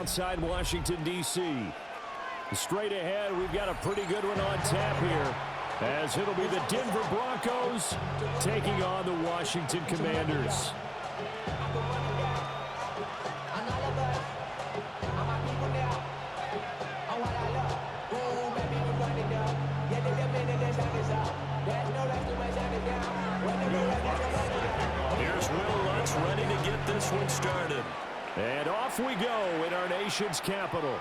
Outside Washington, D.C. Straight ahead, we've got a pretty good one on tap here, as it'll be the Denver Broncos taking on the Washington Commanders. Here's Will Lutz ready to get this one started. And off we go in our nation's capital.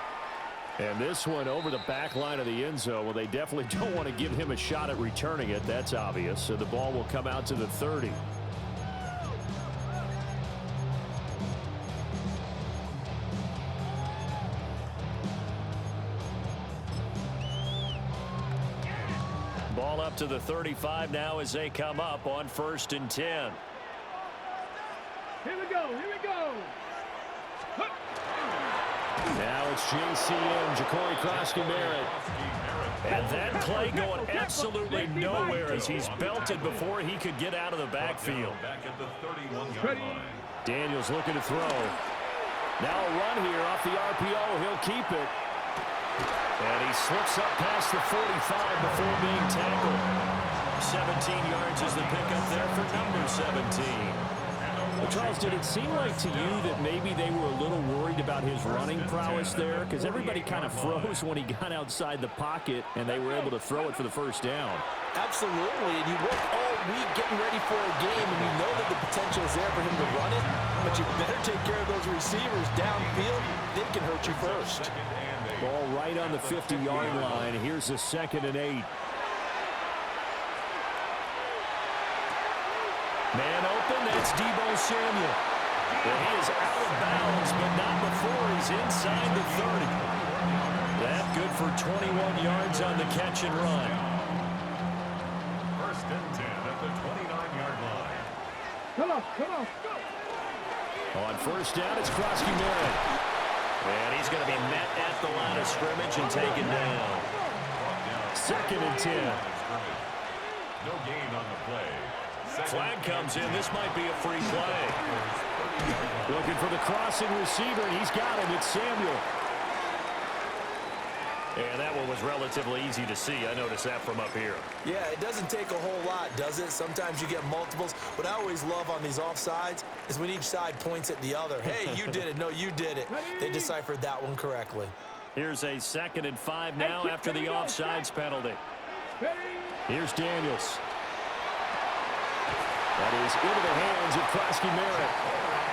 And this one over the back line of the end zone. Well, they definitely don't want to give him a shot at returning it. That's obvious. So the ball will come out to the 30. Ball up to the 35 now as they come up on 1st and 10. Here we go, here we go. Now it's JCM, Ja'Cory Krosky-Merritt. And that play going absolutely nowhere as he's belted before he could get out of the backfield. Daniels looking to throw. Now a run here off the RPO. He'll keep it. And he slips up past the 45 before being tackled. 17 yards is the pickup there for number 17. Well, Charles, did it seem like to you that maybe they were a little worried about his running prowess there? Because everybody kind of froze when he got outside the pocket, and they were able to throw it for the first down. Absolutely, and you work all week getting ready for a game, and you know that the potential is there for him to run it, but you better take care of those receivers downfield. They can hurt you first. Ball right on the 50-yard line. Here's a 2nd and 8. Man open, that's Deebo Samuel. Well, he is out of bounds, but not before he's inside the 30. That good for 21 yards on the catch and run. 1st and 10 at the 29-yard line. Come on, go. On 1st down, it's Krosky-Merritt. And he's going to be met at the line of scrimmage and taken down. 2nd and 10. No gain on the play. Flag comes in. This might be a free play. Looking for the crossing receiver, and he's got him. It's Samuel. And that one was relatively easy to see. I noticed that from up here. Yeah, it doesn't take a whole lot, does it? Sometimes you get multiples. What I always love on these offsides is when each side points at the other. Hey, you did it. No, you did it. They deciphered that one correctly. Here's a 2nd and 5 now after the offsides penalty. Here's Daniels. That is into the hands of Krosky-Merritt.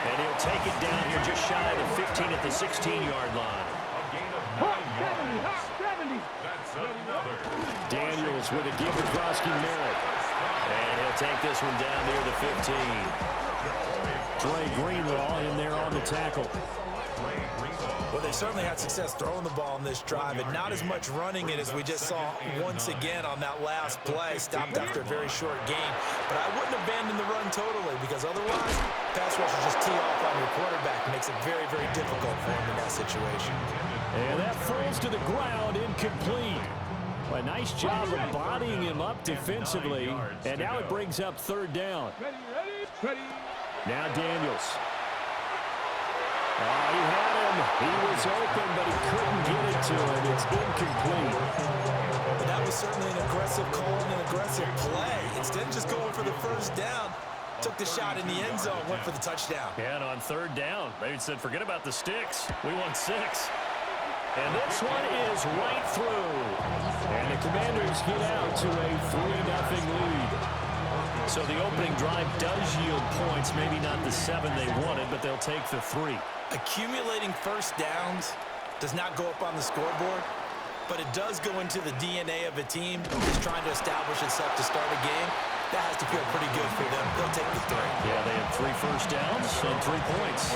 And he'll take it down here just shy of the 15 at the 16-yard line. A gain of 9 yards. That's another. Daniels with a give to Krosky-Merritt. And he'll take this one down near the 15. Dre Greenlaw in there on the tackle. Well, they certainly had success throwing the ball on this drive, and not as much running it as we just saw once again on that last play. Stopped after a very short gain. But I wouldn't abandon the run totally, because otherwise, pass rush will just tee off on your quarterback. It makes it very, very difficult for him in that situation. And that falls to the ground, incomplete. A nice job of bodying him up defensively. And now it brings up 3rd down. Ready. Now Daniels. He had him. He was open, but he couldn't get it to him. It's incomplete. But that was certainly an aggressive call and an aggressive play. Instead of just going for the 1st down, took the shot in the end zone, went for the touchdown. And on 3rd down, they said, forget about the sticks. We want 6. And this one is right through. And the Commanders get out to a 3-0 lead. So the opening drive does yield points, maybe not the 7 they wanted, but they'll take the 3. Accumulating 1st downs does not go up on the scoreboard, but it does go into the DNA of a team that's trying to establish itself to start a game. That has to feel pretty good for them. They'll take the 3. Yeah, they had 3 first downs and 3 points.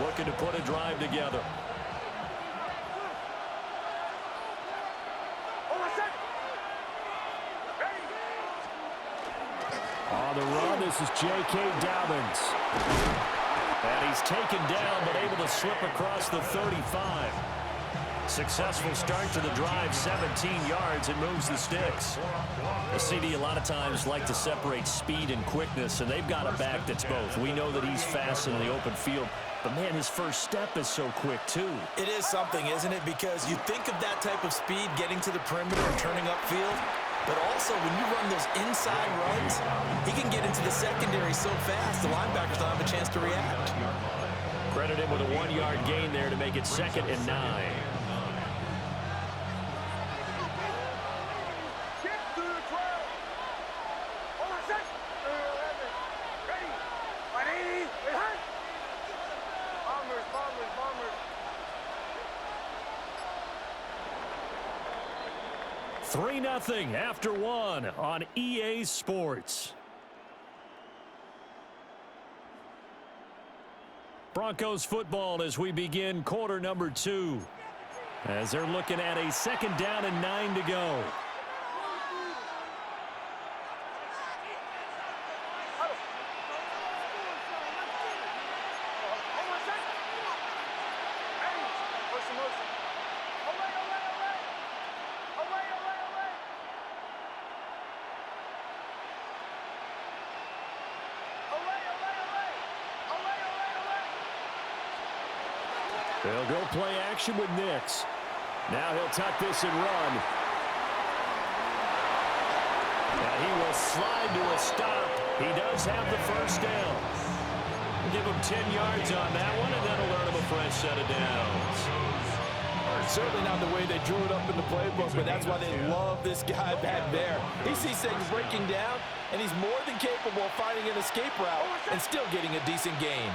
Looking to put a drive together. On the run, this is J.K. Dobbins. And he's taken down, but able to slip across the 35. Successful start to the drive, 17 yards, and moves the sticks. The CD a lot of times like to separate speed and quickness, and they've got a back that's both. We know that he's fast in the open field. But, man, his first step is so quick, too. It is something, isn't it? Because you think of that type of speed getting to the perimeter and turning upfield, but also when you run those inside runs, he can get into the secondary so fast the linebackers don't have a chance to react. Credit him with a 1-yard gain there to make it 2nd and 9. Bombers. 3-0 after 1 on EA Sports. Broncos football as we begin quarter number 2. As they're looking at a 2nd down and 9 to go. They'll go play action with Nix. Now he'll tuck this and run. Now he will slide to a stop. He does have the first down. Give him 10 yards on that one, and that'll earn him a fresh set of downs. Certainly not the way they drew it up in the playbook, but that's why they love this guy back there. He sees things breaking down, and he's more than capable of finding an escape route and still getting a decent gain.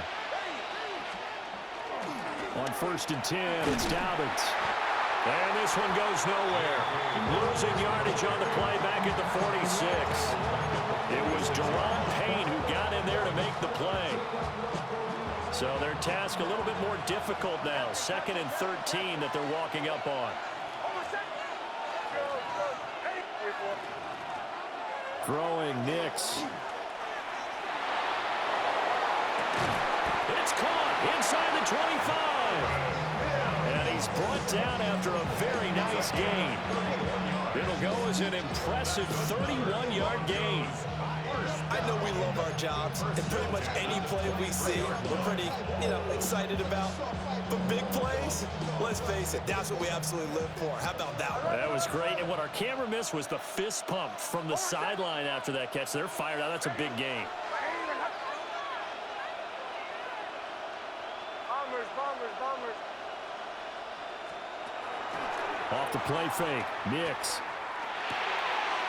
On 1st and 10, it's Dobbins. And this one goes nowhere. Losing yardage on the play back at the 46. It was Deron Payne who got in there to make the play. So their task a little bit more difficult now. 2nd and 13 that they're walking up on. Throwing Nix. It's caught inside the 25. And he's brought down after a very nice gain. It'll go as an impressive 31-yard gain. I know we love our jobs, and pretty much any play we see, we're pretty, excited about. But big plays, let's face it, that's what we absolutely live for. How about that one? That was great, and what our camera missed was the fist pump from the sideline after that catch. They're fired out. That's a big gain. Bombers. Off the play fake, Nix.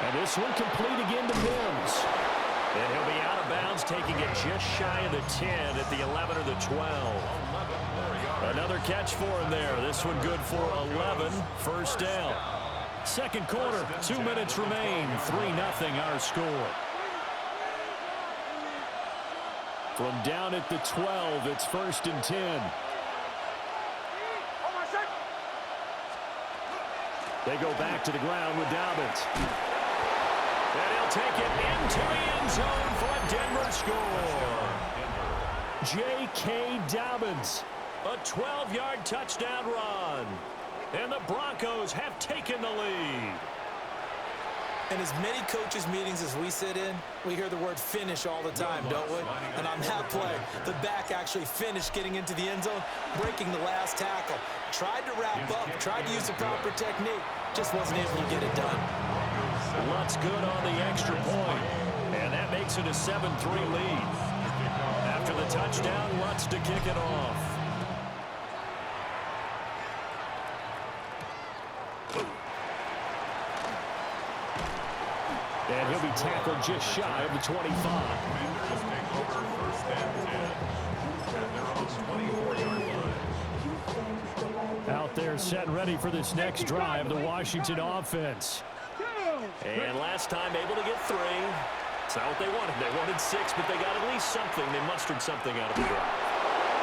And this one complete again to Mims. And he'll be out of bounds, taking it just shy of the 10 at the 11 or the 12. Another catch for him there. This one good for 11. First down. Second quarter, 2 minutes remain. 3-0 our score. From down at the 12, it's 1st and 10. They go back to the ground with Dobbins. And he'll take it into the end zone for a Denver score. J.K. Dobbins, a 12-yard touchdown run. And the Broncos have taken the lead. In as many coaches' meetings as we sit in, we hear the word finish all the time, don't we? And on that play, the back actually finished getting into the end zone, breaking the last tackle. Tried to wrap up, tried to use the proper technique, just wasn't able to get it done. Lutz good on the extra point, and that makes it a 7-3 lead. After the touchdown, Lutz to kick it off. And he'll be tackled just shy of the 25. Out there set ready for this next drive, the Washington offense. And last time able to get 3. It's not what they wanted. They wanted 6, but they got at least something. They mustered something out of the drive.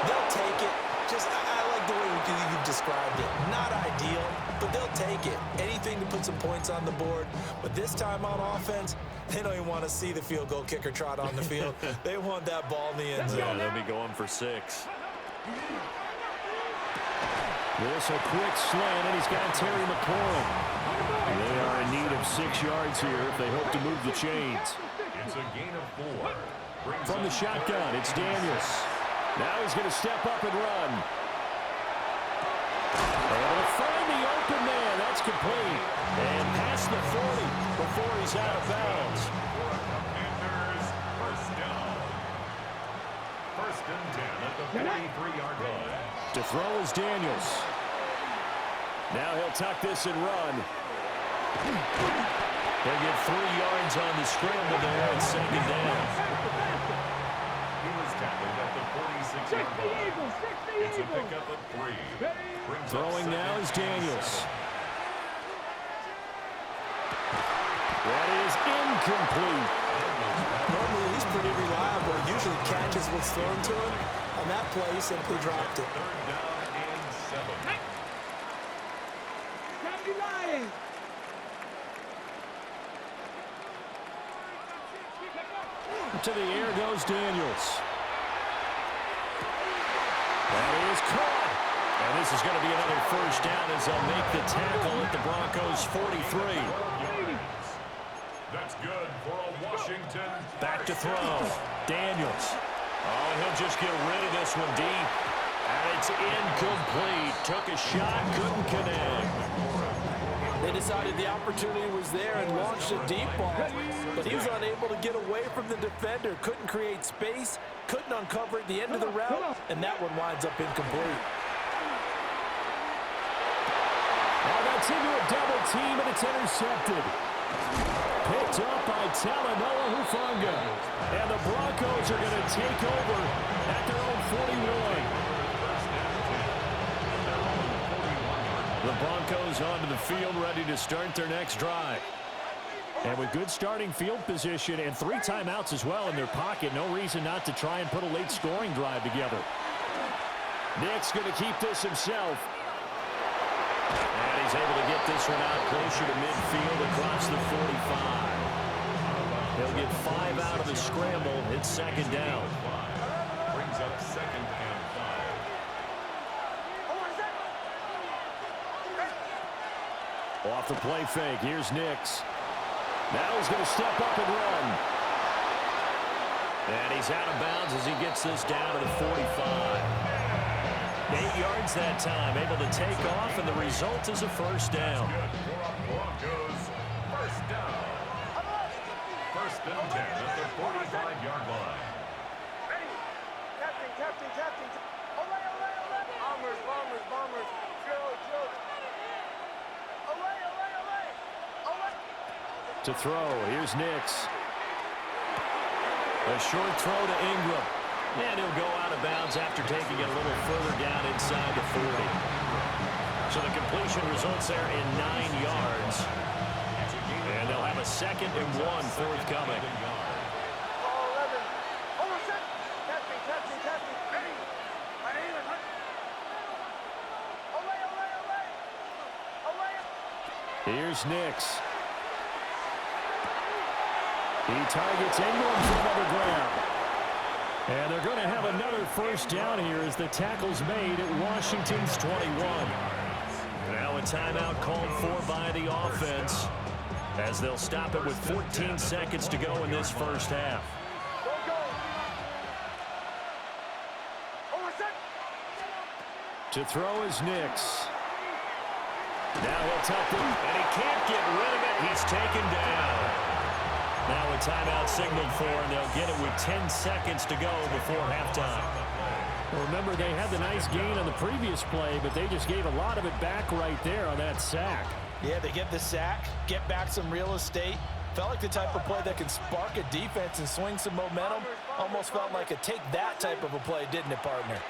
They'll take it. I like the way you've described it. Not ideal, but they'll take it. Anything to put some points on the board. But this time on offense, they don't even want to see the field goal kicker trot on the field. They want that ball in the end zone. Yeah, they'll be going for 6. This a quick slant, and he's got Terry McLaurin. They are in need of 6 yards here if they hope to move the chains. It's a gain of 4. From the shotgun, it's Daniels. Now he's going to step up and run. Able to find the open man. That's complete. And past the 40 before he's out of bounds. First down. First and 10 at the 43-yard line. To throw is Daniels. Now he'll tuck this and run. He'll get 3 yards on the scramble there on second down. He was tackled at the 46-yard line. It's a pickup of 3. Throwing now is Daniels. That is incomplete. Normally, he's pretty reliable. Usually catches what's thrown to him. On that play, he simply dropped it. Third down and 7. Stop you lying. To the air goes Daniels. That is caught. And this is going to be another first down as they'll make the tackle at the Broncos' 43. That's good for a Washington. Back to throw. Daniels. Oh, he'll just get rid of this one deep. And it's incomplete. Took a shot, couldn't connect. They decided the opportunity was there and launched a deep ball, but he was unable to get away from the defender, couldn't create space, couldn't uncover at the end of the route, and that one winds up incomplete. Now that's into a double team, and it's intercepted. Picked up by Talanoa Hufanga. And the Broncos are going to take over at their own 41. The Broncos onto the field, ready to start their next drive. And with good starting field position and 3 timeouts as well in their pocket, no reason not to try and put a late scoring drive together. Nick's going to keep this himself. And he's able to get this one out closer to midfield across the 45. He'll get 5 out of the scramble. It's second down. Brings up second and 5. Off the play fake, here's Nix. Now he's going to step up and run. And he's out of bounds as he gets this down to the 45. 8 yards that time, able to take off, and the result is a first down. Broncos, first down. First and 10 at the 45-yard line. Captain. Olay. Bombers. Drill. Olay. To throw, here's Nix. A short throw to Ingram. And he'll go out of bounds after taking it a little further down inside the 40. So the completion results there in 9 yards. And they'll have a 2nd and 1 forthcoming. Here's Nix. He targets Ingram for another grab. And they're going to have another first down here as the tackle's made at Washington's 21. Now a timeout called for by the offense as they'll stop it with 14 seconds to go in this first half. To throw is Nix. Now he'll tuck it, and he can't get rid of it. He's taken down. Now a timeout signaled for, and they'll get it with 10 seconds to go before halftime. Well, remember, they had the nice gain on the previous play, but they just gave a lot of it back right there on that sack. Yeah, they get the sack, get back some real estate. Felt like the type of play that can spark a defense and swing some momentum. Almost felt like a take-that type of a play, didn't it, partner?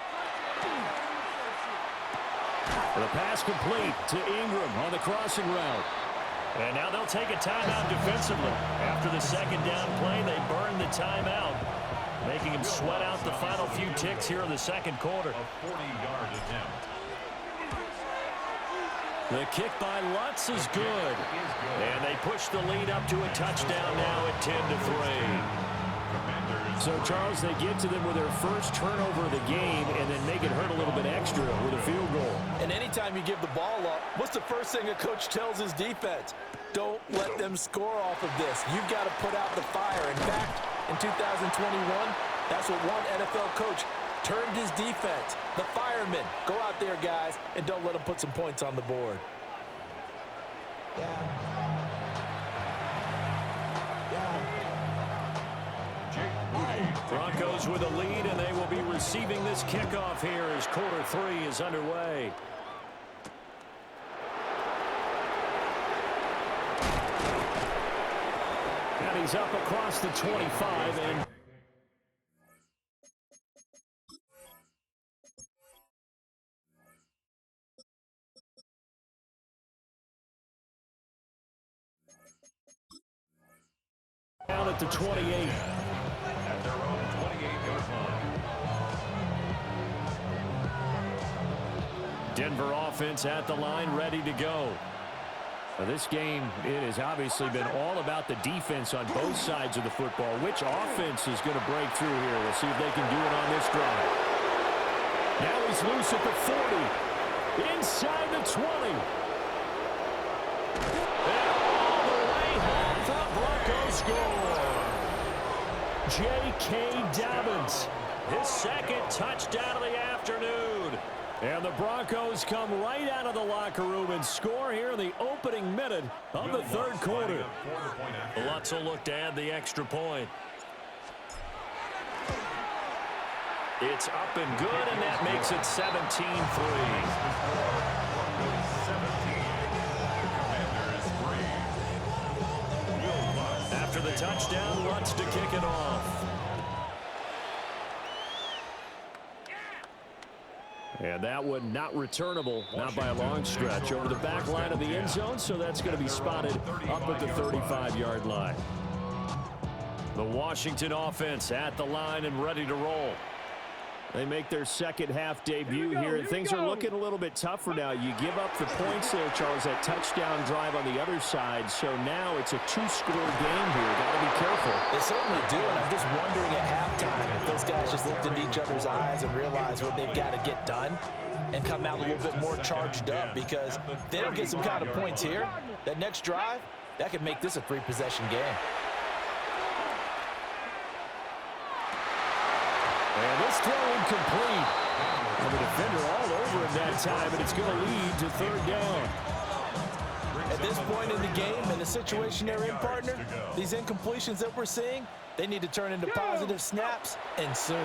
The pass complete to Ingram on the crossing route. And now they'll take a timeout defensively. After the second down play, they burn the timeout, making him sweat out the final few ticks here in the second quarter. A 40-yard attempt. The kick by Lutz is good. And they push the lead up to a touchdown now at 10-3. So, Charles, they get to them with their first turnover of the game and then make it hurt a little bit extra with a field goal. And anytime you give the ball up, what's the first thing a coach tells his defense? Don't let them score off of this. You've got to put out the fire. In fact, in 2021, that's what one NFL coach turned his defense. The firemen, go out there, guys, and don't let them put some points on the board. Broncos with a lead, and they will be receiving this kickoff here as quarter 3 is underway. And he's up across the 25, and down at the 28. At their own 28-yard line. Denver offense at the line, ready to go. Now this game, it has obviously been all about the defense on both sides of the football. Which offense is going to break through here? We'll see if they can do it on this drive. Now he's loose at the 40. Inside the 20. And all the way home for the Broncos score. J.K. Dobbins, his second touchdown of the afternoon. And the Broncos come right out of the locker room and score here in the opening minute of the third quarter. Lutz will look to add the extra point. It's up and good, and that makes it 17-3. After the touchdown, Lutz to kick it off. And that one not returnable, not by a long stretch, over the back line of the end zone, so that's going to be spotted up at the 35-yard line. The Washington offense at the line and ready to roll. They make their second half debut here, and things are looking a little bit tougher now. You give up the points there, Charles, that touchdown drive on the other side, so now it's a two-score game here. Got to be careful. They certainly do, and I'm just wondering at halftime if those guys just looked into each other's eyes and realized what they've got to get done and come out a little bit more charged up, because if they don't get some kind of points here, that next drive, that could make this a 3-possession game. And this throw incomplete. And the defender all over him that time, and it's going to lead to third down. At this point in the game, in the situation they're in, partner, these incompletions that we're seeing, they need to turn into positive snaps, and soon.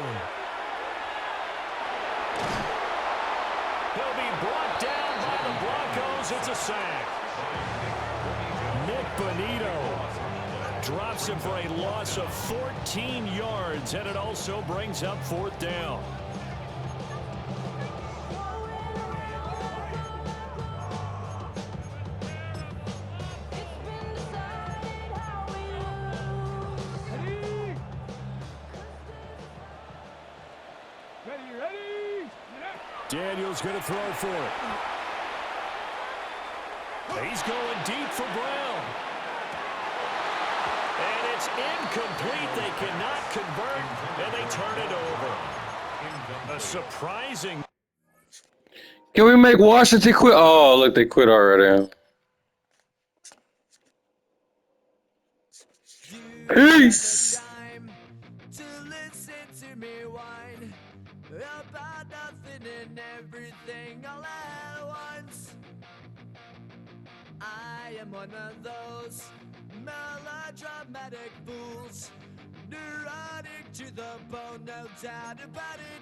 He'll be brought down by the Broncos. It's a sack. Nick Bonito drops him for a loss of 14 yards, and it also brings up fourth down. Ready? Daniels going to throw for it. He's going deep for Brown. And it's incomplete. They cannot convert, and they turn it over. A surprising. Can we make Washington quit? Oh, look, they quit already. Peace. I am one of those melodramatic fools, neurotic to the bone, no doubt about it.